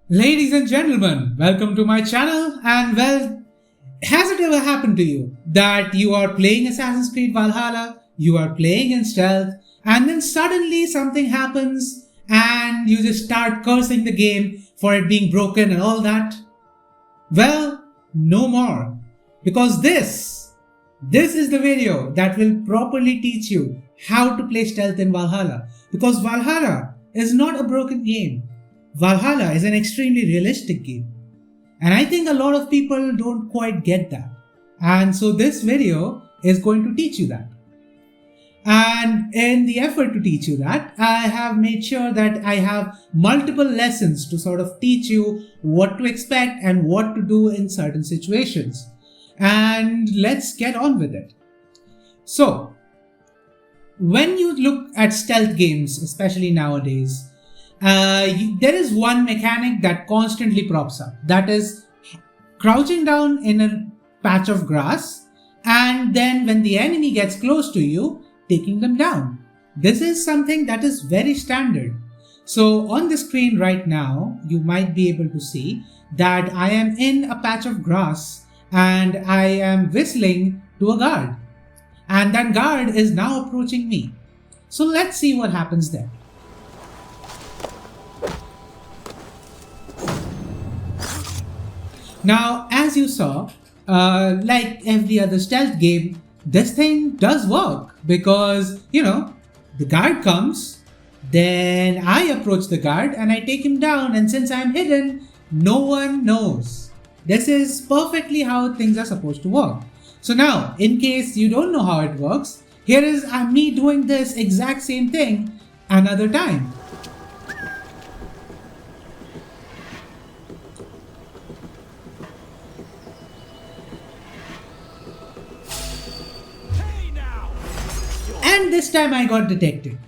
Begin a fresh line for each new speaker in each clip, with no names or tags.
Ladies and gentlemen, welcome to my channel. And well, has it ever happened to you that you are playing Assassin's Creed Valhalla, you are playing in stealth, and then suddenly something happens and you just start cursing the game for it being broken and all that? Well, no more. Because this is the video that will properly teach you how to play stealth in Valhalla. Because Valhalla is not a broken game. Valhalla is an extremely realistic game. And I think a lot of people don't quite get that. And so this video is going to teach you that. And in the effort to teach you that, I have made sure that I have multiple lessons to sort of teach you what to expect and what to do in certain situations. And let's get on with it. So, when you look at stealth games, especially nowadays, there is one mechanic that constantly props up. That is crouching down in a patch of grass, and then when the enemy gets close to you, taking them down. This is something that is very standard. So on the screen right now, you might be able to see that I am in a patch of grass and I am whistling to a guard. And that guard is now approaching me. So let's see what happens there. Now, as you saw, like every other stealth game, this thing does work because, the guard comes, then I approach the guard and I take him down, and since I'm hidden, no one knows. This is perfectly how things are supposed to work. So now, in case you don't know how it works, here is me doing this exact same thing another time. And this time I got detected.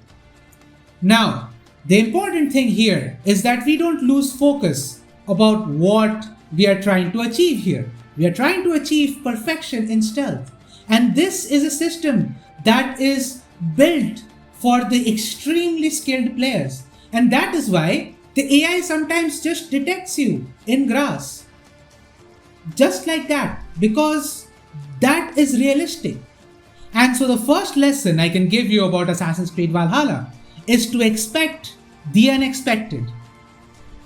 Now, the important thing here is that we don't lose focus about what we are trying to achieve here. We are trying to achieve perfection in stealth. And this is a system that is built for the extremely skilled players. And that is why the AI sometimes just detects you in grass. Just like that, because that is realistic. And so the first lesson I can give you about Assassin's Creed Valhalla is to expect the unexpected.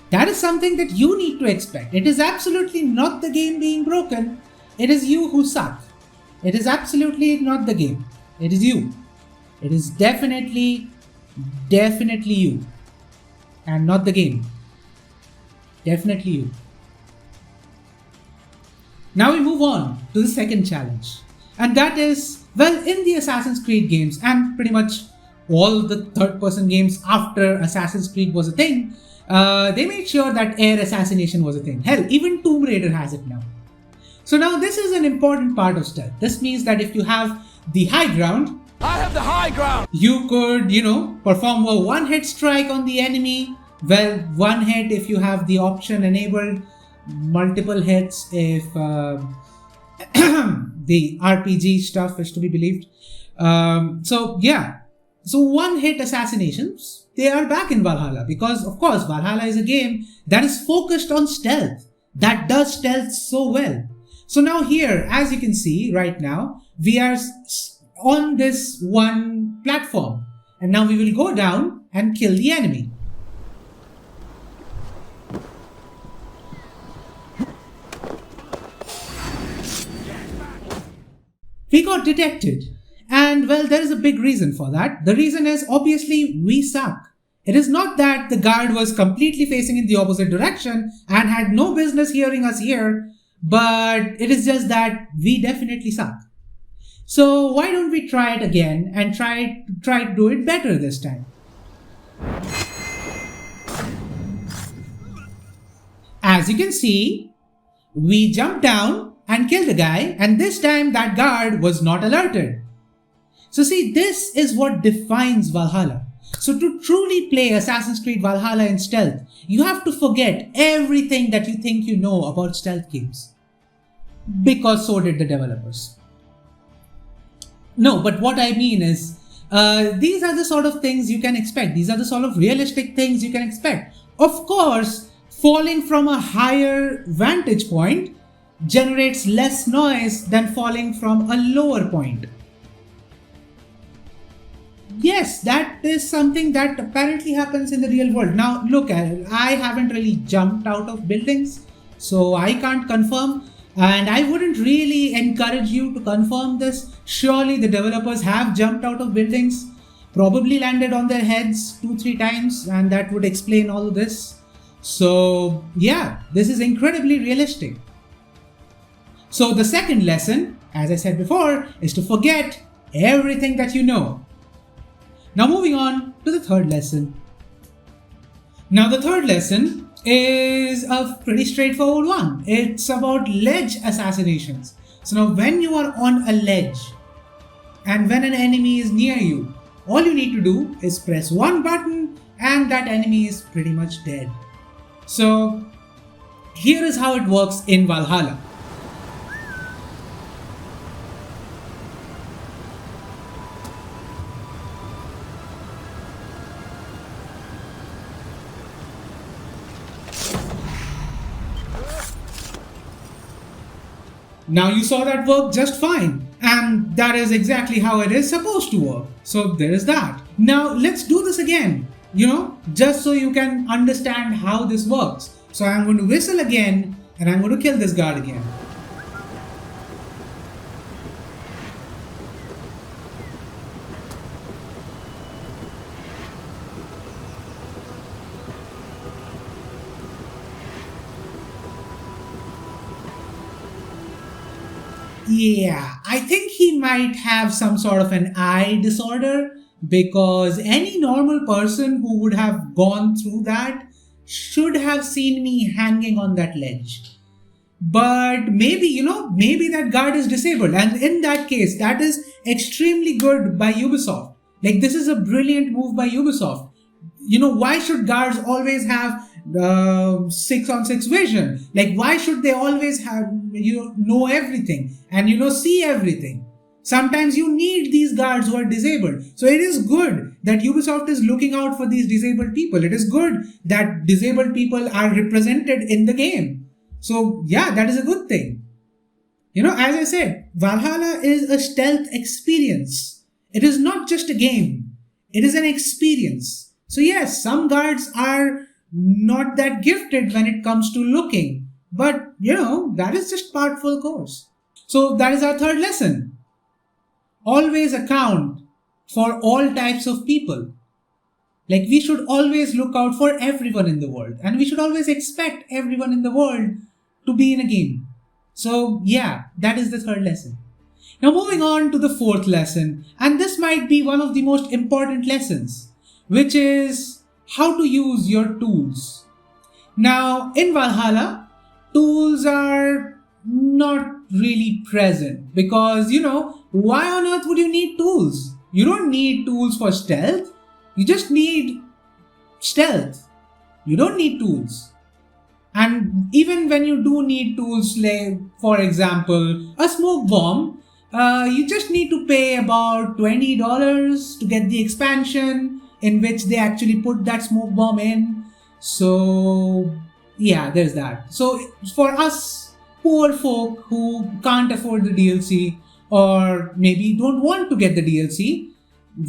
That is something that you need to expect. It is absolutely not the game being broken. It is you who suck. It is absolutely not the game. It is you. It is definitely you. And not the game. Definitely you. Now we move on to the second challenge. And that is, well, in the Assassin's Creed games and pretty much all the third-person games after Assassin's Creed was a thing, they made sure that air assassination was a thing. Hell, even Tomb Raider has it now. So now this is an important part of stealth. This means that if you have the high ground,
I have the high ground!
You could, perform a one-hit strike on the enemy. Well, one hit if you have the option enabled, multiple hits if the RPG stuff is to be believed. So one-hit assassinations, they are back in Valhalla because, of course, Valhalla is a game that is focused on stealth, that does stealth so well. So now here, as you can see right now, we are on this one platform, and now we will go down and kill the enemy. We got detected. And well, there is a big reason for that. The reason is obviously we suck. It is not that the guard was completely facing in the opposite direction and had no business hearing us here, but it is just that we definitely suck. So why don't we try it again and try to do it better this time? As you can see, we jumped down and killed the guy, and this time that guard was not alerted. So see, this is what defines Valhalla. So to truly play Assassin's Creed Valhalla in stealth, you have to forget everything that you think you know about stealth games. Because so did the developers. No, but what I mean is, these are the sort of things you can expect. These are the sort of realistic things you can expect. Of course, Falling from a higher vantage point generates less noise than falling from a lower point. Yes, that is something that apparently happens in the real world. Now, look at it. I haven't really jumped out of buildings, so I can't confirm. And I wouldn't really encourage you to confirm this. Surely the developers have jumped out of buildings, probably landed on their heads 2-3 times, and that would explain all of this. So, yeah, this is incredibly realistic. So, the second lesson, as I said before, is to forget everything that you know. Now moving on to the third lesson. Now the third lesson is a pretty straightforward one. It's about ledge assassinations. So now when you are on a ledge and when an enemy is near you, all you need to do is press one button and that enemy is pretty much dead. So here is how it works in Valhalla. Now you saw that work just fine, and that is exactly how it is supposed to work. So there is that. Now let's do this again, just so you can understand how this works. So I'm going to whistle again and I'm going to kill this guard again. Yeah, I think he might have some sort of an eye disorder, because any normal person who would have gone through that should have seen me hanging on that ledge. But maybe, maybe that guard is disabled. And in that case, that is extremely good by Ubisoft. Like, this is a brilliant move by Ubisoft. Why should guards always have 6-on-6 vision? Like, why should they always have, know everything and, see everything? Sometimes you need these guards who are disabled. So it is good that Ubisoft is looking out for these disabled people. It is good that disabled people are represented in the game. So yeah, that is a good thing. As I said, Valhalla is a stealth experience. It is not just a game. It is an experience. So yes, some guards are not that gifted when it comes to looking. But, that is just part for the course. So that is our third lesson. Always account for all types of people. Like, we should always look out for everyone in the world. And we should always expect everyone in the world to be in a game. So yeah, that is the third lesson. Now moving on to the fourth lesson. And this might be one of the most important lessons, which is how to use your tools. Now in Valhalla, tools are not really present because, why on earth would you need tools? You don't need tools for stealth. You just need stealth. You don't need tools. And even when you do need tools, like for example, a smoke bomb, you just need to pay about $20 to get the expansion in which they actually put that smoke bomb in. So yeah, there's that. So for us poor folk who can't afford the DLC or maybe don't want to get the DLC,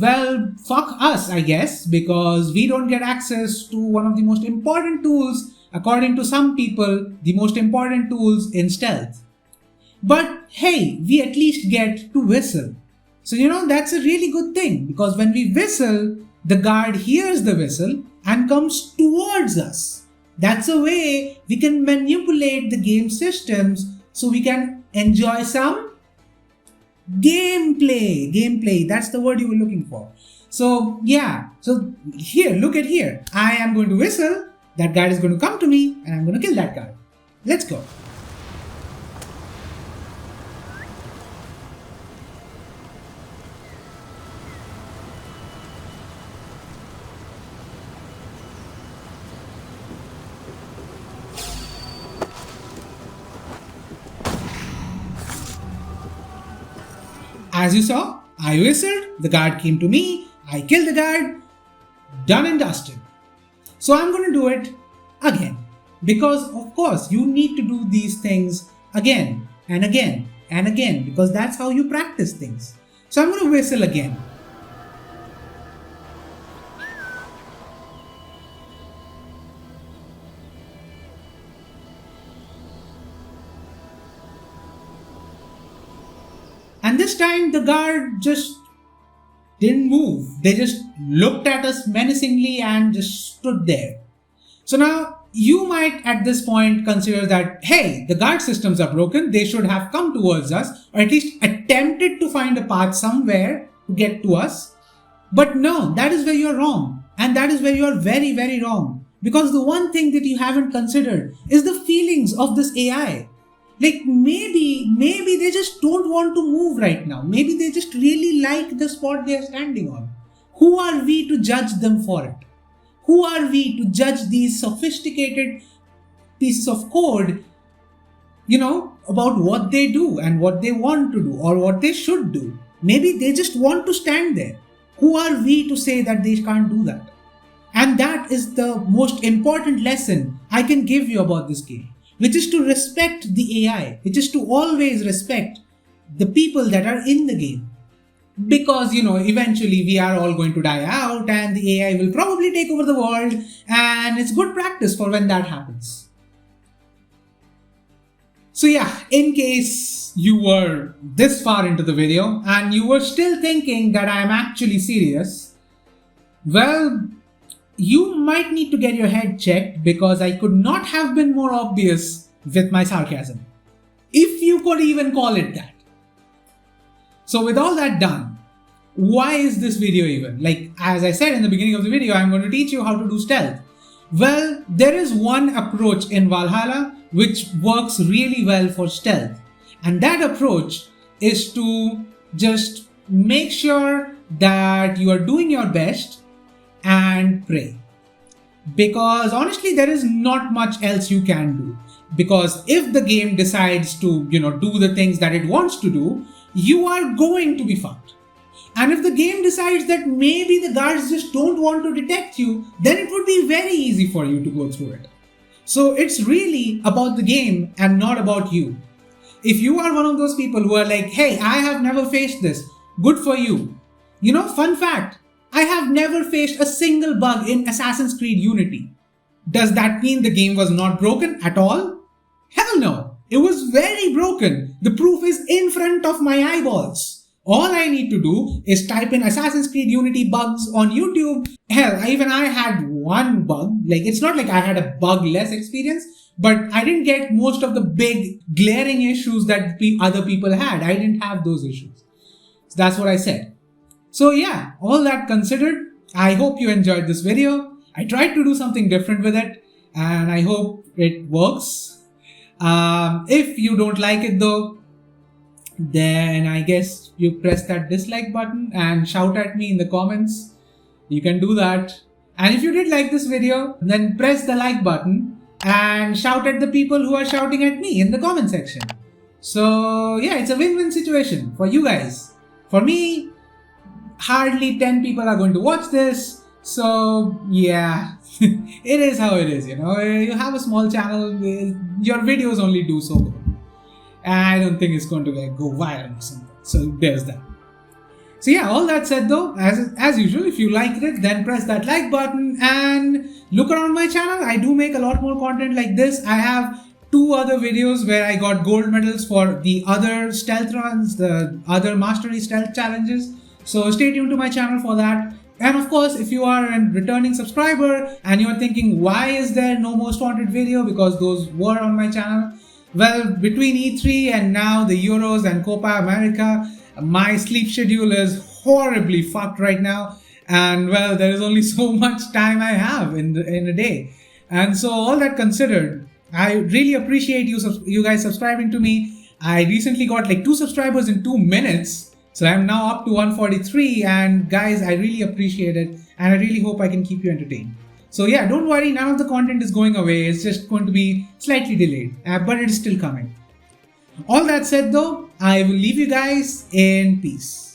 well, fuck us, I guess, because we don't get access to one of the most important tools, according to some people, the most important tools in stealth. But hey, we at least get to whistle. So that's a really good thing, because when we whistle, the guard hears the whistle and comes towards us. That's a way we can manipulate the game systems so we can enjoy some gameplay. That's the word you were looking for. So yeah, so here, look at here. I am going to whistle, that guard is going to come to me and I'm going to kill that guard. Let's go. As you saw, I whistled, the guard came to me, I killed the guard, done and dusted. So I'm going to do it again. Because of course you need to do these things again and again and again, because that's how you practice things. So I'm going to whistle again. And this time the guard just didn't move. They just looked at us menacingly and just stood there. So now you might at this point consider that, hey, the guard systems are broken. They should have come towards us, or at least attempted to find a path somewhere to get to us. But no, that is where you're wrong. And that is where you're very, very wrong. Because the one thing that you haven't considered is the feelings of this AI. Like maybe they just don't want to move right now. Maybe they just really like the spot they are standing on. Who are we to judge them for it? Who are we to judge these sophisticated pieces of code, about what they do and what they want to do or what they should do? Maybe they just want to stand there. Who are we to say that they can't do that? And that is the most important lesson I can give you about this game, which is to respect the AI, which is to always respect the people that are in the game. Because, eventually we are all going to die out and the AI will probably take over the world, and it's good practice for when that happens. So yeah, in case you were this far into the video and you were still thinking that I'm actually serious, well, you might need to get your head checked, because I could not have been more obvious with my sarcasm, if you could even call it that. So with all that done, why is this video even? Like, as I said in the beginning of the video, I'm going to teach you how to do stealth. Well, there is one approach in Valhalla which works really well for stealth. And that approach is to just make sure that you are doing your best and pray. Because honestly, there is not much else you can do. Because if the game decides to, do the things that it wants to do, you are going to be fucked. And if the game decides that maybe the guards just don't want to detect you, then it would be very easy for you to go through it. So it's really about the game and not about you. If you are one of those people who are like, hey, I have never faced this, good for you. Fun fact, I have never faced a single bug in Assassin's Creed Unity. Does that mean the game was not broken at all? Hell no, it was very broken. The proof is in front of my eyeballs. All I need to do is type in Assassin's Creed Unity bugs on YouTube. Hell, even I had one bug. Like, it's not like I had a bug-less experience, but I didn't get most of the big glaring issues that other people had. I didn't have those issues. So that's what I said. So yeah, all that considered, I hope you enjoyed this video. I tried to do something different with it, and I hope it works. If you don't like it though, then I guess you press that dislike button and shout at me in the comments. You can do that. And if you did like this video, then press the like button and shout at the people who are shouting at me in the comment section. So yeah, it's a win-win situation for you guys. For me, hardly 10 people are going to watch this. So yeah, it is how it is, You have a small channel, your videos only do so good. I don't think it's going to go viral or something. So there's that. So yeah, all that said though, as usual, if you liked it, then press that like button and look around my channel. I do make a lot more content like this. I have 2 other videos where I got gold medals for the other stealth runs, the other mastery stealth challenges. So stay tuned to my channel for that. And of course, if you are a returning subscriber and you're thinking, why is there no most wanted video? Because those were on my channel. Well, between E3 and now the Euros and Copa America, my sleep schedule is horribly fucked right now. And well, there is only so much time I have in a day. And so all that considered, I really appreciate you guys subscribing to me. I recently got like 2 subscribers in 2 minutes. So I'm now up to 143, and guys, I really appreciate it. And I really hope I can keep you entertained. So yeah, don't worry, none of the content is going away. It's just going to be slightly delayed, but it is still coming. All that said though, I will leave you guys in peace.